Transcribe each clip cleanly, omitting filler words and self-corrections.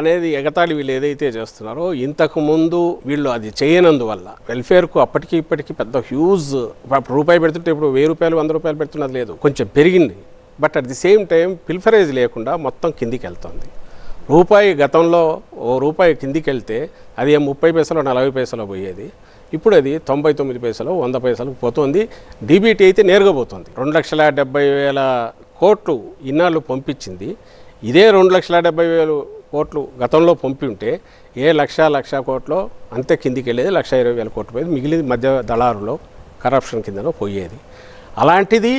అనేది ఎగతాళి వీళ్ళు ఏదైతే చేస్తున్నారో ఇంతకుముందు వీళ్ళు అది చేయనందువల్ల వెల్ఫేర్కు అప్పటికి ఇప్పటికీ పెద్ద హ్యూజ్ రూపాయి పెడుతుంటే ఇప్పుడు 1000 రూపాయలు 100 రూపాయలు పెడుతున్నది లేదు, కొంచెం పెరిగింది. But at the same time pilferage లేకుండా మొత్తం కిందికి వెళ్తుంది. రూపాయి గతంలో రూపాయి కిందికి వెళ్తే అది 30 పైసలు 40 పైసలు పోయేది, ఇప్పుడు అది 99 పైసలు 100 పైసలకు పోతుంది. డీబీటీ అయితే నేరుగా పోతుంది. 2,70,000 కోట్లు ఇన్నాళ్ళు పంపించింది. ఇదే 2,70,000 కోట్లు గతంలో పంపి ఉంటే ఏ లక్ష కోట్లో అంతే కిందికి వెళ్ళేది, 1,20,000 కోట్లు పోయేది, మిగిలింది మధ్య దళారులో కరప్షన్ కిందలో పోయేది. అలాంటిది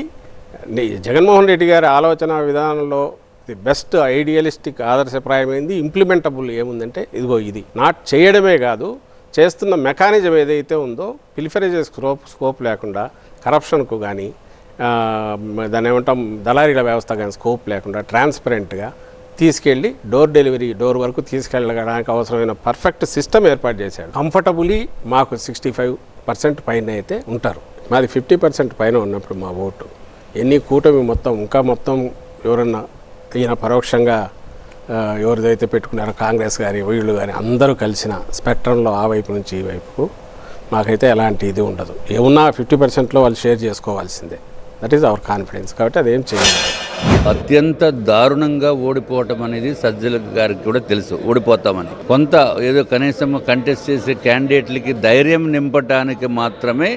జగన్మోహన్ రెడ్డి గారి ఆలోచన విధానంలో ది బెస్ట్ ఐడియలిస్టిక్ ఆదర్శప్రాయమైంది. ఇంప్లిమెంటబుల్ ఏముందంటే ఇదిగో ఇది నాట్ చేయడమే కాదు, చేస్తున్న మెకానిజం ఏదైతే ఉందో పిల్ఫరేజెస్ స్కోప్ లేకుండా కరప్షన్కు కానీ దాన్ని ఏమంటాం దళారీల వ్యవస్థ కానీ స్కోప్ లేకుండా ట్రాన్స్పరెంట్గా తీసుకెళ్ళి డోర్ డెలివరీ డోర్ వరకు తీసుకెళ్ళడానికి అవసరమైన పర్ఫెక్ట్ సిస్టమ్ ఏర్పాటు చేశాడు. కంఫర్టబుల్లీ మాకు 65% పైన అయితే ఉంటారు. మాది 50% పైన ఉన్నప్పుడు మా ఓటు ఎన్ని కూటమి మొత్తం ఎవరన్నా ఈయన పరోక్షంగా ఎవరిదైతే పెట్టుకున్నారో కాంగ్రెస్ కానీ వీళ్ళు కానీ అందరూ కలిసిన స్పెక్ట్రంలో ఆ వైపు నుంచి ఈ వైపుకు మాకైతే ఎలాంటి ఇది ఉండదు. ఏమున్నా 50%లో వాళ్ళు షేర్ చేసుకోవాల్సిందే. That is our confidence. కాబట్టి అదేం చేయలేదు. అత్యంత దారుణంగా ఓడిపోవటం అనేది సజ్జల గారికి కూడా తెలుసు, ఓడిపోతామని. కొంత ఏదో కనీసం కంటెస్ట్ చేసే క్యాండిడేట్లకి ధైర్యం నింపటానికి మాత్రమే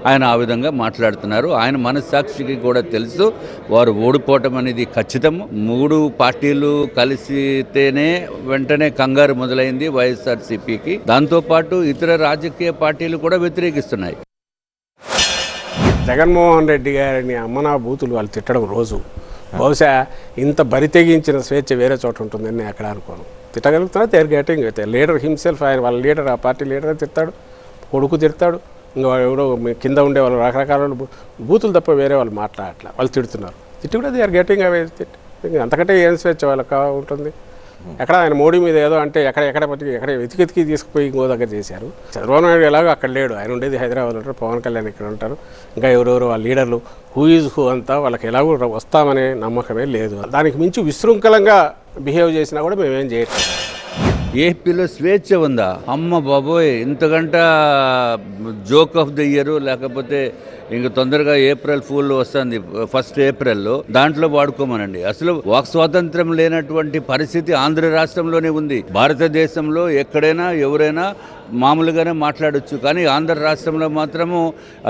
ఆయన ఆ విధంగా మాట్లాడుతున్నారు. ఆయన మనస్సాక్షికి కూడా తెలుసు వారు ఓడిపోవటం అనేది ఖచ్చితం. 3 పార్టీలు కలిసితేనే వెంటనే కంగారు మొదలైంది వైఎస్ఆర్సీపీకి. దాంతోపాటు ఇతర రాజకీయ పార్టీలు కూడా వ్యతిరేకిస్తున్నాయి. జగన్మోహన్ రెడ్డి గారిని అమ్మనా బూతులు వాళ్ళు తిట్టడం రోజు బహుశా ఇంత బరితెగించిన స్వేచ్ఛ వేరే చోట ఉంటుందని నేను ఎక్కడ అనుకోను. తిట్టగలుగుతున్నా దే ఆర్ గెటింగ్ అయితే లీడర్ హిమ్సెల్ఫ్, ఆయన వాళ్ళ లీడర్ ఆ పార్టీ లీడర్ తిడతాడు, కొడుకు తిడతాడు, ఇంకా ఎవరో కింద ఉండే వాళ్ళు రకరకాల బూతులు తప్ప వేరే వాళ్ళు మాట్లాడట్లా, వాళ్ళు తిడుతున్నారు. తిట్టి కూడా దే ఆర్ గెటింగ్ అవే తిట్టి అంతకంటే ఏం స్వేచ్ఛ వాళ్ళకి ఉంటుంది. ఎక్కడ ఆయన మోడీ మీద ఏదో అంటే ఎక్కడ వెతికి తీసుకుపోయి ఇంకో దగ్గర చేశారు. చంద్రబాబు నాయుడు ఎలాగో అక్కడ లేడు, ఆయన ఉండేది హైదరాబాద్ ఉంటారు, పవన్ కళ్యాణ్ ఇక్కడ ఉంటారు, ఇంకా ఎవరెవరు వాళ్ళ లీడర్లు హూ ఈజ్ హూ అంతా వాళ్ళకి ఎలాగో వస్తామనే నమ్మకమే లేదు. దానికి మించి విశృంఖలంగా బిహేవ్ చేసినా కూడా మేమేం చేయట్లేదు. ఏపీలో స్వేచ్ఛ ఉందా? అమ్మ బాబోయ్, ఇంతకంట జోక్ ఆఫ్ ద ఇయర్ లేకపోతే ఇంక తొందరగా ఏప్రిల్ ఫూల్ వస్తుంది 1 ఏప్రిల్లో, దాంట్లో వాడుకోమనండి. అసలు వాక్ స్వాతంత్రం లేనటువంటి పరిస్థితి ఆంధ్ర రాష్ట్రంలోనే ఉంది. భారతదేశంలో ఎక్కడైనా ఎవరైనా మామూలుగానే మాట్లాడచ్చు, కానీ ఆంధ్ర రాష్ట్రంలో మాత్రము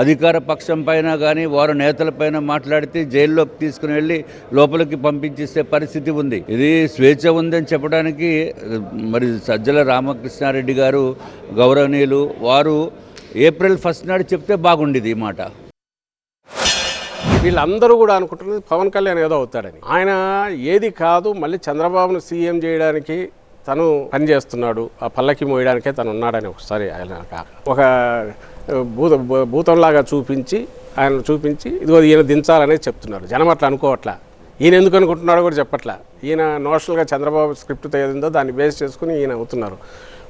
అధికార పక్షం పైన కానీ వారు నేతల పైన మాట్లాడితే జైల్లోకి తీసుకుని వెళ్ళి లోపలికి పంపించేసే పరిస్థితి ఉంది. ఇది స్వేచ్ఛ ఉందని చెప్పడానికి మరి సజ్జల రామకృష్ణారెడ్డి గారు గౌరవనీయులు వారు ఏప్రిల్ 1 నాడు చెప్తే బాగుండేది ఈ మాట. వీళ్ళందరూ కూడా అనుకుంటున్నది పవన్ కళ్యాణ్ ఏదో అవుతాడని. ఆయన ఏది కాదు, మళ్ళీ చంద్రబాబును సీఎం చేయడానికి తను పనిచేస్తున్నాడు, ఆ పల్లకి మోయడానికే తను ఉన్నాడని ఒకసారి ఆయన ఒక భూతంలాగా చూపించి ఇదిగో ఈయన దించాలనే చెప్తున్నారు. జనం అట్లా అనుకోవట్లా. ఈయన ఎందుకు అనుకుంటున్నాడో కూడా చెప్పట్లా. ఈయన నోషనల్గా చంద్రబాబు స్క్రిప్ట్ ఏదిందో దాన్ని బేస్ చేసుకుని ఈయన అవుతున్నారు.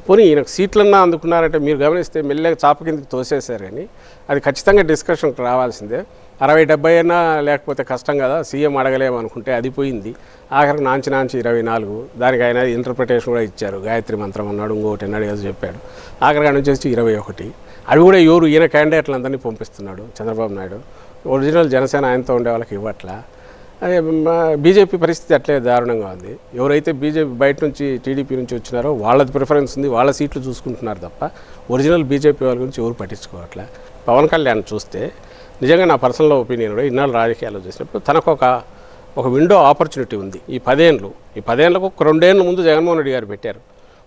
పోనీ ఈయనకు సీట్లన్నా అందుకున్నారంటే మీరు గమనిస్తే మెల్లగా చాప కిందకి తోసేశారు, కానీ అది ఖచ్చితంగా డిస్కషన్కి రావాల్సిందే. 60-70 అయినా లేకపోతే కష్టం కదా, సీఎం అడగలేము అనుకుంటే అది పోయింది. ఆఖరికి నాంచి 24, దానికి ఆయన ఇంటర్ప్రిటేషన్ కూడా ఇచ్చారు. గాయత్రి మంత్రం అన్నాడు, ఇంకోటి అన్నాడు, ఏదో చెప్పాడు. ఆఖరికి ఆయన వచ్చేసి 21. అవి కూడా ఈయన క్యాండిడేట్లందరినీ పంపిస్తున్నాడు చంద్రబాబు నాయుడు. ఒరిజినల్ జనసేన ఆయనతో ఉండే వాళ్ళకి ఇవ్వట్లా. అదే బీజేపీ పరిస్థితి అట్లే దారుణంగా ఉంది. ఎవరైతే బీజేపీ బయట నుంచి టీడీపీ నుంచి వచ్చినారో వాళ్ళది ప్రిఫరెన్స్ ఉంది, వాళ్ళ సీట్లు చూసుకుంటున్నారు తప్ప ఒరిజినల్ బీజేపీ వాళ్ళ గురించి ఎవరు పట్టించుకోవట్లే. పవన్ కళ్యాణ్ చూస్తే నిజంగా నా పర్సనల్ ఒపీనియన్ కూడా ఇన్నాళ్ళు రాజకీయాలు చేసినప్పుడు తనకు ఒక విండో ఆపర్చునిటీ ఉంది. ఈ 10 ఏళ్ళకు ఒక 2 ఏళ్ళ ముందు జగన్మోహన్ రెడ్డి గారు పెట్టారు.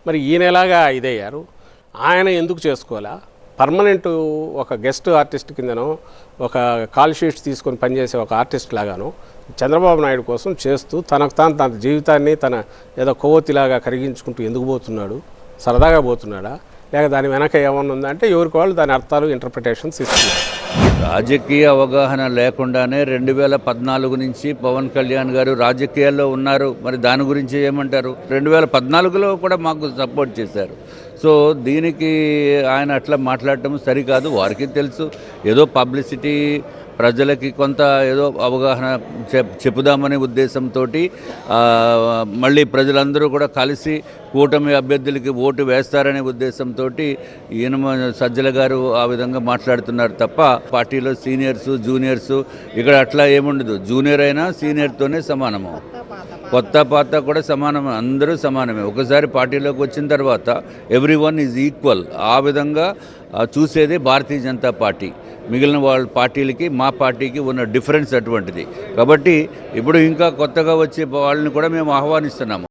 మరి ఈయనలాగా ఇదయ్యారు, ఆయన ఎందుకు చేసుకోవాలా? పర్మనెంట్ ఒక గెస్ట్ ఆర్టిస్ట్ కిందనో ఒక కాల్ షీట్స్ తీసుకొని పనిచేసే ఒక ఆర్టిస్ట్ లాగానో చంద్రబాబు నాయుడు కోసం చేస్తూ తన జీవితాన్ని తన ఏదో కొవ్వొత్తిలాగా కరిగించుకుంటూ ఎందుకు పోతున్నాడు? సరదాగా పోతున్నాడా, లేక దాని వెనక ఏమన్నా ఉందా అంటే ఎవరికి వాళ్ళు దాని అర్థాలు ఇంటర్ప్రిటేషన్స్ ఇస్తున్నారు. రాజకీయ అవగాహన లేకుండానే 2014 నుంచి పవన్ కళ్యాణ్ గారు రాజకీయాల్లో ఉన్నారు. మరి దాని గురించి ఏమంటారు? 2014లో కూడా మాకు సపోర్ట్ చేశారు. సో దీనికి ఆయన అట్లా మాట్లాడటం సరికాదు. వారికి తెలుసు ఏదో పబ్లిసిటీ ప్రజలకి కొంత ఏదో అవగాహన చెప్పుదామనే ఉద్దేశంతో మళ్ళీ ప్రజలందరూ కూడా కలిసి కూటమి అభ్యర్థులకి ఓటు వేస్తారనే ఉద్దేశంతో సజ్జల గారు ఆ విధంగా మాట్లాడుతున్నారు తప్ప పార్టీలో సీనియర్సు జూనియర్సు ఇక్కడ అట్లా ఏముండదు. జూనియర్ అయినా సీనియర్తోనే సమానము, కొత్త పాత కూడా సమానమే, అందరూ సమానమే. ఒకసారి పార్టీలోకి వచ్చిన తర్వాత ఎవ్రీవన్ ఈజ్ ఈక్వల్. ఆ విధంగా చూసేది భారతీయ జనతా పార్టీ. మిగిలిన వాళ్ళ పార్టీలకి మా పార్టీకి ఉన్న డిఫరెన్స్ అటువంటిది. కాబట్టి ఇప్పుడు ఇంకా కొత్తగా వచ్చే వాళ్ళని కూడా మేము ఆహ్వానిస్తున్నాము.